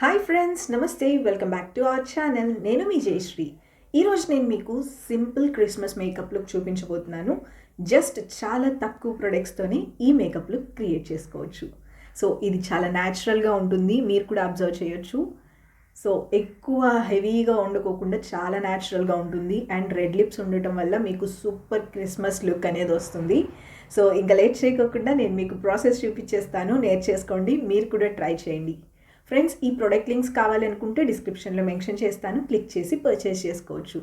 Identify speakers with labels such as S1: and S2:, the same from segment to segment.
S1: Hi friends, నమస్తే. Welcome back to our channel. నేను మీ జయశ్రీ. ఈరోజు నేను మీకు సింపుల్ క్రిస్మస్ మేకప్ లుక్ చూపించబోతున్నాను. జస్ట్ చాలా తక్కువ ప్రొడక్ట్స్తోనే ఈ మేకప్ లుక్ క్రియేట్ చేసుకోవచ్చు. సో ఇది చాలా న్యాచురల్గా ఉంటుంది, మీరు కూడా అబ్జర్వ్ చేయొచ్చు. సో ఎక్కువ హెవీగా వండుకోకుండా చాలా న్యాచురల్గా ఉంటుంది. అండ్ రెడ్ లిప్స్ ఉండటం వల్ల మీకు సూపర్ క్రిస్మస్ లుక్ అనేది వస్తుంది. సో ఇంకా లేట్ చేయకోకుండా నేను మీకు ప్రాసెస్ చూపించేస్తాను, నేర్చేసుకోండి, మీరు కూడా ట్రై చేయండి. ఫ్రెండ్స్, ఈ ప్రోడక్ట్ లింక్స్ కావాలనుకుంటే డిస్క్రిప్షన్లో మెన్షన్ చేస్తాను, క్లిక్ చేసి పర్చేస్ చేసుకోవచ్చు.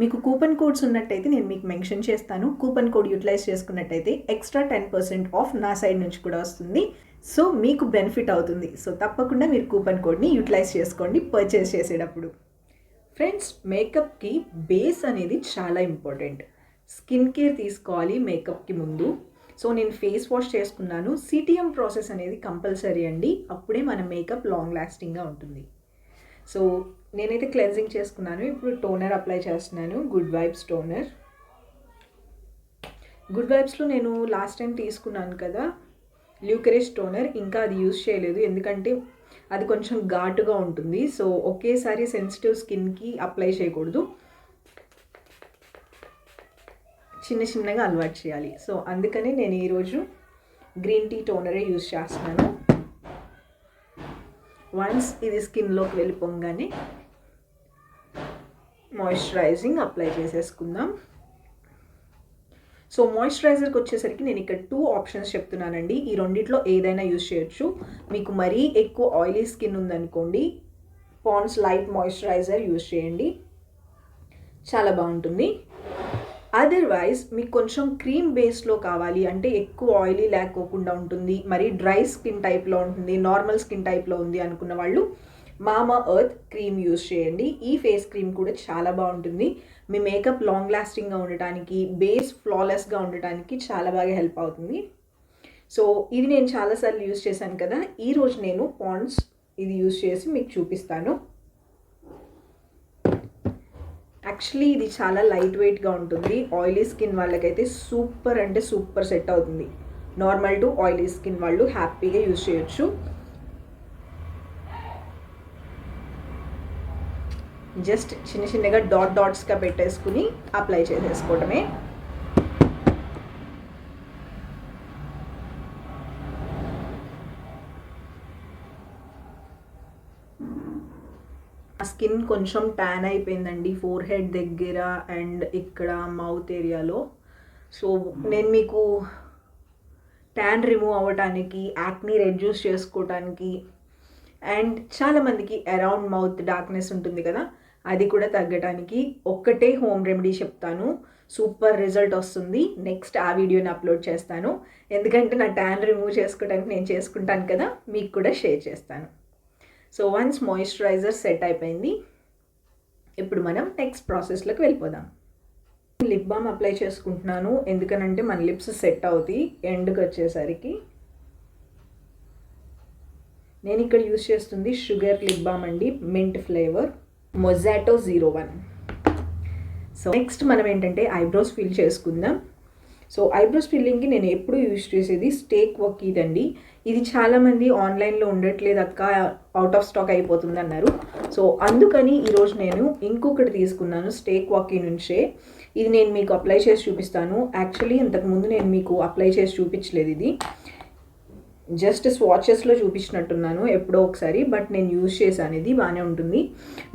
S1: మీకు కూపన్ కోడ్స్ ఉన్నట్టయితే నేను మీకు మెన్షన్ చేస్తాను. కూపన్ కోడ్ యూటిలైజ్ చేసుకున్నట్టయితే ఎక్స్ట్రా 10% ఆఫ్ నా సైడ్ నుంచి కూడా వస్తుంది. సో మీకు బెనిఫిట్ అవుతుంది. సో తప్పకుండా మీరు కూపన్ కోడ్ని యూటిలైజ్ చేసుకోండి పర్చేస్ చేసేటప్పుడు. ఫ్రెండ్స్, మేకప్కి బేస్ అనేది చాలా ఇంపార్టెంట్. స్కిన్ కేర్ తీసుకోవాలి మేకప్కి ముందు. సో నేను ఫేస్ వాష్ చేసుకున్నాను. సిటిఎం ప్రాసెస్ అనేది కంపల్సరీ అండి, అప్పుడే మన మేకప్ లాంగ్ లాస్టింగ్గా ఉంటుంది. సో నేనైతే క్లెన్జింగ్ చేసుకున్నాను. ఇప్పుడు టోనర్ అప్లై చేస్తున్నాను, గుడ్ వైబ్స్ టోనర్. గుడ్ వైబ్స్లో నేను లాస్ట్ టైం తీసుకున్నాను కదా ల్యూకరేజ్ టోనర్, ఇంకా అది యూజ్ చేయలేదు ఎందుకంటే అది కొంచెం ఘాటుగా ఉంటుంది. సో ఒకేసారి సెన్సిటివ్ స్కిన్కి అప్లై చేయకూడదు, చిన్న చిన్నగా అలవాటు చేయాలి. సో అందుకని నేను ఈరోజు గ్రీన్ టీ టోనరే యూజ్ చేస్తున్నాను. వన్స్ ఇది స్కిన్లోకి వెళ్ళిపోగానే మాయిశ్చరైజింగ్ అప్లై చేసేసుకుందాం. సో మాయిశ్చరైజర్కి వచ్చేసరికి నేను ఇక్కడ 2 ఆప్షన్స్ చెప్తున్నానండి. ఈ రెండిట్లో ఏదైనా యూజ్ చేయొచ్చు. మీకు మరీ ఎక్కువ ఆయిలీ స్కిన్ ఉందనుకోండి, పాండ్స్ లైట్ మాయిశ్చరైజర్ యూజ్ చేయండి, చాలా బాగుంటుంది. అదర్వైజ్ మీకు కొంచెం క్రీమ్ బేస్లో కావాలి అంటే ఎక్కువ ఆయిలీ లేకోకుండా ఉంటుంది, మరి డ్రై స్కిన్ టైప్లో ఉంటుంది, నార్మల్ స్కిన్ టైప్లో ఉంది అనుకున్న వాళ్ళు మామా ఎర్త్ క్రీమ్ యూజ్ చేయండి. ఈ ఫేస్ క్రీమ్ కూడా చాలా బాగుంటుంది. మీ మేకప్ లాంగ్ లాస్టింగ్గా ఉండటానికి, బేస్ ఫ్లాలెస్గా ఉండటానికి చాలా బాగా హెల్ప్ అవుతుంది. సో ఇది నేను చాలాసార్లు యూజ్ చేశాను కదా, ఈరోజు నేను పాండ్స్ ఇది యూజ్ చేసి మీకు చూపిస్తాను. యాక్చువల్లీ ఇది చాలా లైట్ వెయిట్గా ఉంటుంది. ఆయిలీ స్కిన్ వాళ్ళకైతే సూపర్ అంటే సూపర్ సెట్ అవుతుంది. నార్మల్ టు ఆయిలీ స్కిన్ వాళ్ళు హ్యాపీగా యూజ్ చేయొచ్చు. జస్ట్ చిన్న చిన్నగా డాట్స్గా పెట్టేసుకుని అప్లై చేసేసుకోవడమే. స్కిన్ కొంచెం ట్యాన్ అయిపోయిందండి ఫోర్ హెడ్ దగ్గర అండ్ ఇక్కడ మౌత్ ఏరియాలో. సో నేను మీకు ట్యాన్ రిమూవ్ అవ్వటానికి, యాక్నీ రెడ్యూస్ చేసుకోవటానికి అండ్ చాలామందికి అరౌండ్ మౌత్ డార్క్నెస్ ఉంటుంది కదా, అది కూడా తగ్గడానికి ఒక్కటే హోమ్ రెమెడీ చెప్తాను. సూపర్ రిజల్ట్ వస్తుంది. నెక్స్ట్ ఆ వీడియోని అప్లోడ్ చేస్తాను, ఎందుకంటే నా ట్యాన్ రిమూవ్ చేసుకోవడానికి నేను చేసుకుంటాను కదా, మీకు కూడా షేర్ చేస్తాను. సో వన్స్ మాయిశ్చరైజర్ సెట్ అయిపోయింది, ఇప్పుడు మనం నెక్స్ట్ ప్రాసెస్లోకి వెళ్ళిపోదాం. లిప్ బామ్ అప్లై చేసుకుంటున్నాను, ఎందుకనంటే మన లిప్స్ సెట్ అవుతాయి ఎండ్కి వచ్చేసరికి. నేను ఇక్కడ యూజ్ చేస్తుంది షుగర్ లిప్ బామ్ అండి, మింట్ ఫ్లేవర్, మొజాటో 01. సో నెక్స్ట్ మనం ఏంటంటే ఐబ్రోస్ ఫిల్ చేసుకుందాం. సో ఐబ్రోస్ ఫిల్లింగ్కి నేను ఎప్పుడు యూజ్ చేసేది స్టేక్ వర్క్ ఇదండి. ఇది చాలామంది ఆన్లైన్లో ఉండట్లేదు అక్క, అవుట్ ఆఫ్ స్టాక్ అయిపోతుంది అన్నారు. సో అందుకని ఈరోజు నేను ఇంకొకటి తీసుకున్నాను స్టేక్ వాకీ నుంచే. ఇది నేను మీకు అప్లై చేసి చూపిస్తాను. యాక్చువల్లీ ఇంతకుముందు నేను మీకు అప్లై చేసి చూపించలేదు, ఇది జస్ట్ స్వాచెస్లో చూపించినట్టున్నాను ఎప్పుడో ఒకసారి, బట్ నేను యూజ్ చేశాను. ఇది బాగానే ఉంటుంది,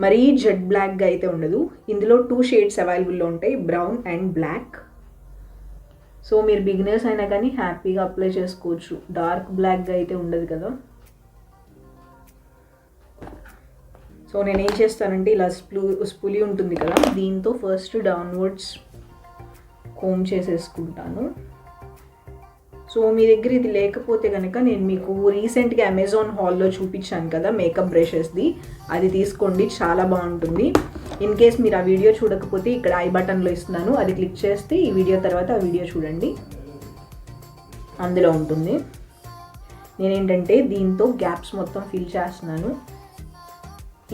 S1: మరీ జెడ్ బ్లాక్గా అయితే ఉండదు. ఇందులో 2 షేడ్స్ అవైలబుల్లో ఉంటాయి, బ్రౌన్ అండ్ బ్లాక్. సో మీరు బిగినర్స్ అయినా కానీ హ్యాపీగా అప్లై చేసుకోవచ్చు, డార్క్ బ్లాక్గా అయితే ఉండదు కదా. సో నేను ఏం చేస్తానంటే ఇలా స్పులి ఉంటుంది కదా, దీంతో ఫస్ట్ డౌన్వర్డ్స్ కోమ్ చేసేసుకుంటాను. సో మీ దగ్గర ఇది లేకపోతే కనుక నేను మీకు రీసెంట్గా అమెజాన్ హాల్లో చూపించాను కదా మేకప్ బ్రషెస్ది, అది తీసుకోండి, చాలా బాగుంటుంది. ఇన్ కేస్ మీరు ఆ వీడియో చూడకపోతే ఇక్కడ ఐ బటన్లో ఇస్తున్నాను, అది క్లిక్ చేస్తే ఈ వీడియో తర్వాత ఆ వీడియో చూడండి, అందులో ఉంటుంది. నేనేంటంటే దీంతో గ్యాప్స్ మొత్తం ఫిల్ చేస్తున్నాను.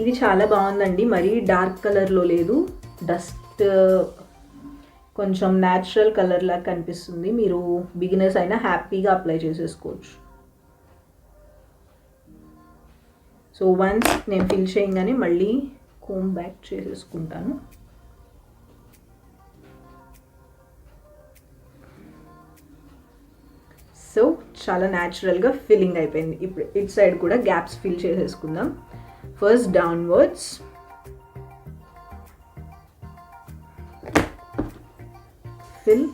S1: ఇది చాలా బాగుందండి, మరీ డార్క్ కలర్లో లేదు, డస్ట్ కొంచెం న్యాచురల్ కలర్ లాగా కనిపిస్తుంది. మీరు బిగినర్స్ అయినా హ్యాపీగా అప్లై చేసేసుకోవచ్చు. సో వన్స్ నేను ఫిల్ చేయగానే మళ్ళీ కోమ్ బ్యాక్ చేసేసుకుంటాను. సో చాలా న్యాచురల్గా ఫిల్లింగ్ అయిపోయింది. ఇప్పుడు ఇట్ సైడ్ కూడా గ్యాప్స్ ఫిల్ చేసేసుకుందాం. First downwards, fill,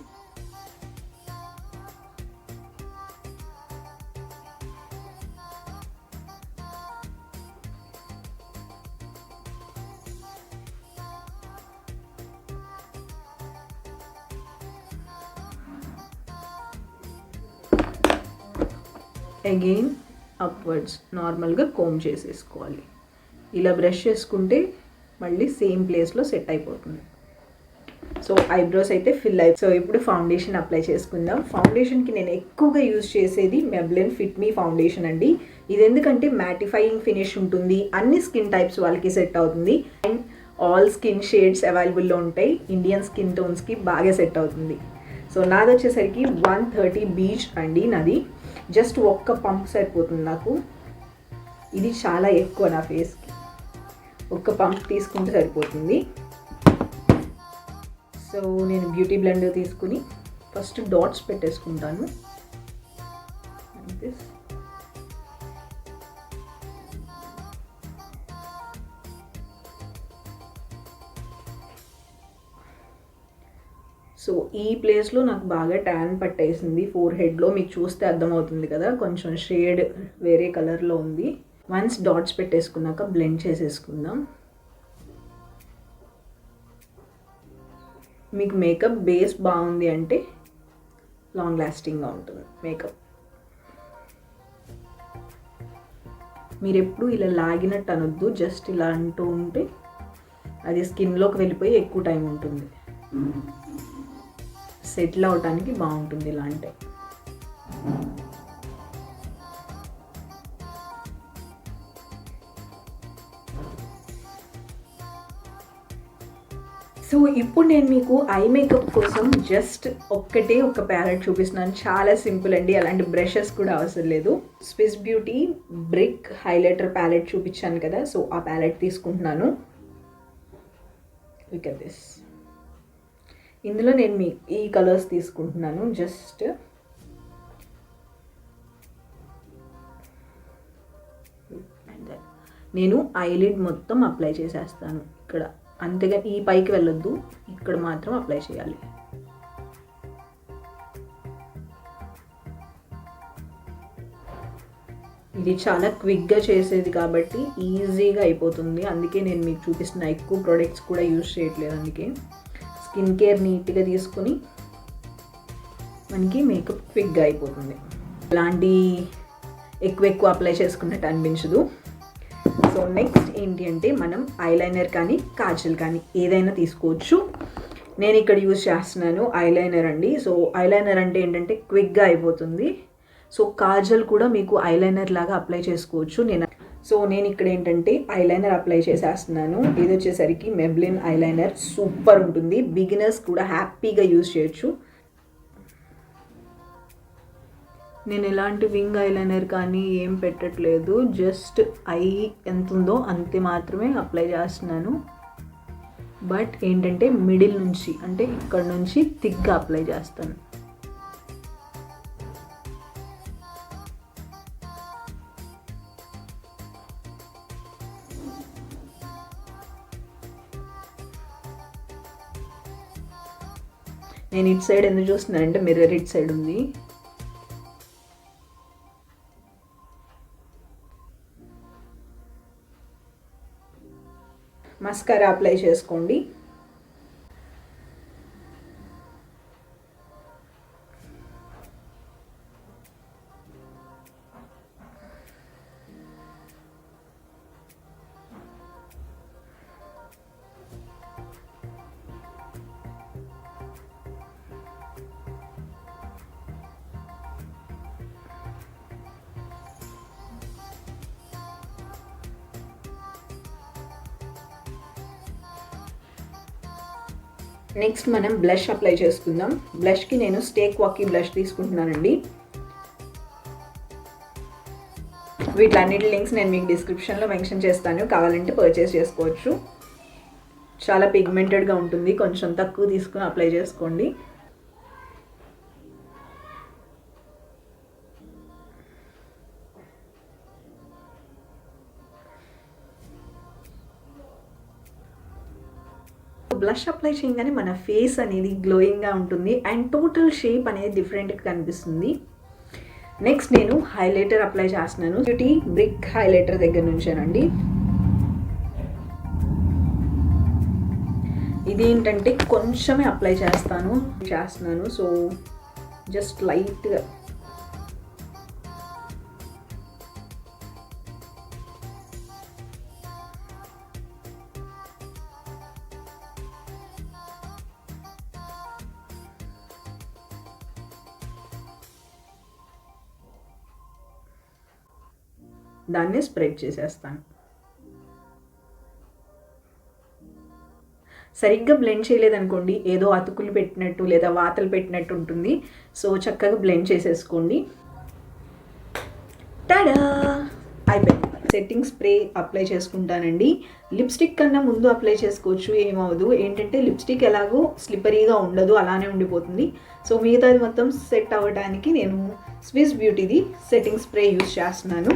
S1: again upwards నార్మల్గా కోమ్ చేసేసుకోవాలి. ఇలా బ్రష్ చేసుకుంటే మళ్ళీ సేమ్ ప్లేస్లో సెట్ అయిపోతుంది. సో ఐబ్రోస్ అయితే ఫిల్ అయిపోయి. సో ఇప్పుడు ఫౌండేషన్ అప్లై చేసుకుందాం. ఫౌండేషన్కి నేను ఎక్కువగా యూజ్ చేసేది మెబ్లిన్ ఫిట్ మీ ఫౌండేషన్ అండి. ఇది ఎందుకంటే మ్యాటిఫైయింగ్ ఫినిష్ ఉంటుంది, అన్ని స్కిన్ టైప్స్ వాళ్ళకి సెట్ అవుతుంది, అండ్ ఆల్ స్కిన్ షేడ్స్ అవైలబుల్లో ఉంటాయి. ఇండియన్ స్కిన్ టోన్స్కి బాగా సెట్ అవుతుంది. సో నాది వచ్చేసరికి 130 బీచ్ అండి. నాది జస్ట్ ఒక్క పంప్ సరిపోతుంది నాకు. ఇది చాలా ఎక్కువ నా ఫేస్కి, ఒక్క పంప్ తీసుకుంటే సరిపోతుంది. సో నేను బ్యూటీ బ్లెండర్ తీసుకుని ఫస్ట్ డాట్స్ పెట్టేసుకుంటాను. సో ఈ ప్లేస్లో నాకు బాగా ట్యాన్ పట్టేసింది ఫోర్ హెడ్లో. మీకు చూస్తే అర్థమవుతుంది కదా, కొంచెం షేడ్ వేరే కలర్లో ఉంది. వన్స్ డాట్స్ పెట్టేసుకున్నాక బ్లెండ్ చేసేసుకుందాం. మీకు మేకప్ బేస్ బాగుంది అంటే లాంగ్ లాస్టింగ్గా ఉంటుంది మేకప్. మీరు ఎప్పుడు ఇలా లాగినట్టు అనొద్దు, జస్ట్ ఇలా అంటూ ఉంటే అది స్కిన్లోకి వెళ్ళిపోయి ఎక్కువ టైం ఉంటుంది. సెటిల్ అవడానికి బాగుంటుంది ఇలా అంటే. సో ఇప్పుడు నేను మీకు ఐ మేకప్ కోసం జస్ట్ ఒక ప్యాలెట్ చూపిస్తున్నాను. చాలా సింపుల్ అండి, అలాంటి బ్రషెస్ కూడా అవసరం లేదు. Swiss Beauty brick highlighter palette చూపించాను కదా, సో ఆ ప్యాలెట్ తీసుకుంటున్నాను. Look at this. ఇందులో నేను మీ ఈ కలర్స్ తీసుకుంటున్నాను. జస్ట్ నేను ఐలిడ్ మొత్తం అప్లై చేసేస్తాను ఇక్కడ. అంతేగా ఈ పైకి వెళ్ళొద్దు, ఇక్కడ మాత్రం అప్లై చేయాలి. ఇది చాలా క్విక్గా చేసేది కాబట్టి ఈజీగా అయిపోతుంది. అందుకే నేను మీకు చూపిస్తున్న ఎక్కువ ప్రోడక్ట్స్ కూడా యూజ్ చేయట్లేదు. అందుకే స్కిన్ కేర్ నీట్గా తీసుకొని మనకి మేకప్ క్విక్గా అయిపోతుంది. అలాంటి ఎక్కువ అప్లై చేసుకున్నట్టు అనిపించదు. సో నెక్స్ట్ ఏంటి అంటే మనం ఐలైనర్ కానీ కాజల్ కానీ ఏదైనా తీసుకోవచ్చు. నేను ఇక్కడ యూజ్ చేస్తున్నాను ఐలైనర్ అండి. సో ఐలైనర్ అంటే ఏంటంటే క్విక్గా అయిపోతుంది. సో కాజల్ కూడా మీకు ఐలైనర్ లాగా అప్లై చేసుకోవచ్చు. నేను ఇక్కడ ఏంటంటే ఐలైనర్ అప్లై చేసేస్తున్నాను. ఇది వచ్చేసరికి మెబ్లిన్ ఐలైనర్, సూపర్ ఉంటుంది. బిగినర్స్ కూడా హ్యాపీగా యూజ్ చేయొచ్చు. నేను ఎలాంటి వింగ్ ఐలైనర్ కానీ ఏం పెట్టట్లేదు, జస్ట్ ఐ ఎంత ఉందో అంతే మాత్రమే అప్లై చేస్తున్నాను. బట్ ఏంటంటే మిడిల్ నుంచి, అంటే ఇక్కడ నుంచి థిక్గా అప్లై చేస్తాను. నేను ఇటు సైడ్ ఎందుకు చూస్తున్నానంటే మిర్రర్ ఇటు సైడ్ ఉంది. మస్కారా అప్లై చేసుకోండి. నెక్స్ట్ మనం బ్లష్ అప్లై చేసుకుందాం. బ్లష్కి నేను స్టేక్ వాకీ బ్లష్ తీసుకుంటున్నానండి. వీటిలన్నిటి లింక్స్ నేను మీకు డిస్క్రిప్షన్లో మెన్షన్ చేస్తాను, కావాలంటే పర్చేస్ చేసుకోవచ్చు. చాలా పిగ్మెంటెడ్గా ఉంటుంది, కొంచెం తక్కువ తీసుకుని అప్లై చేసుకోండి. బ్లష్ అప్లై చేయగానే మన ఫేస్ అనేది గ్లోయింగ్గా ఉంటుంది అండ్ టోటల్ షేప్ అనేది డిఫరెంట్గా కనిపిస్తుంది. నెక్స్ట్ నేను హైలైటర్ అప్లై చేస్తున్నాను. బ్యూటీ బ్రిక్ హైలైటర్ దగ్గర నుంచేనండి. ఇది ఏంటంటే కొంచెమే అప్లై చేస్తున్నాను, సో జస్ట్ లైట్గా. దాన్ని స్ప్రెడ్ చేసేస్తాను. సరిగ్గా బ్లెండ్ చేయలేదనుకోండి, ఏదో అతుకులు పెట్టినట్టు లేదా వాతలు పెట్టినట్టు ఉంటుంది. సో చక్కగా బ్లెండ్ చేసేసుకోండి. టాడా, అయిపోయింది. సెట్టింగ్ స్ప్రే అప్లై చేసుకుంటానండి. లిప్స్టిక్ కన్నా ముందు అప్లై చేసుకోవచ్చు, ఏమవదు. ఏంటంటే లిప్స్టిక్ ఎలాగో స్లిప్పరీగా ఉండదు, అలానే ఉండిపోతుంది. సో మిగతాది మొత్తం సెట్ అవ్వడానికి నేను స్విస్ బ్యూటీది సెట్టింగ్ స్ప్రే యూజ్ చేస్తున్నాను.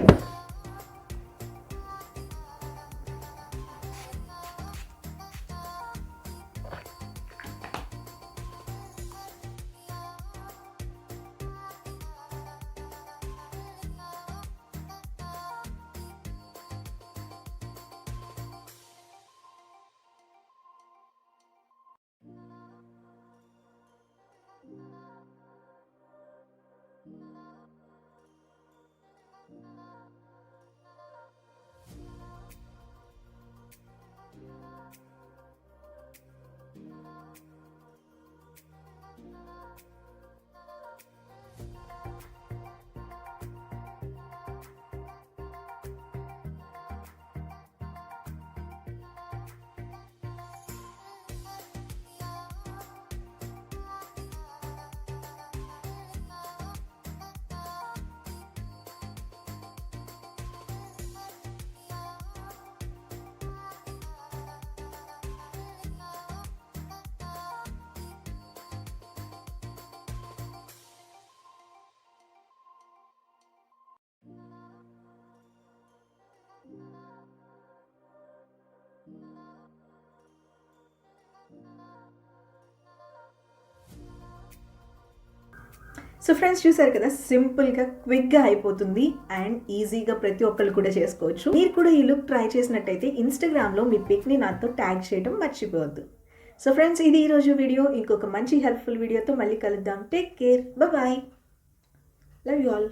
S1: సో ఫ్రెండ్స్, చూసారు కదా, సింపుల్గా క్విక్గా అయిపోతుంది అండ్ ఈజీగా ప్రతి ఒక్కళ్ళు కూడా చేసుకోవచ్చు. మీరు కూడా ఈ లుక్ ట్రై చేసినట్టయితే ఇన్స్టాగ్రామ్లో మీ పిక్ని నాతో ట్యాగ్ చేయడం మర్చిపోవద్దు. సో ఫ్రెండ్స్, ఇది ఈరోజు వీడియో. ఇంకొక మంచి హెల్ప్ఫుల్ వీడియోతో మళ్ళీ కలుద్దాం. Take care, bye, love you all.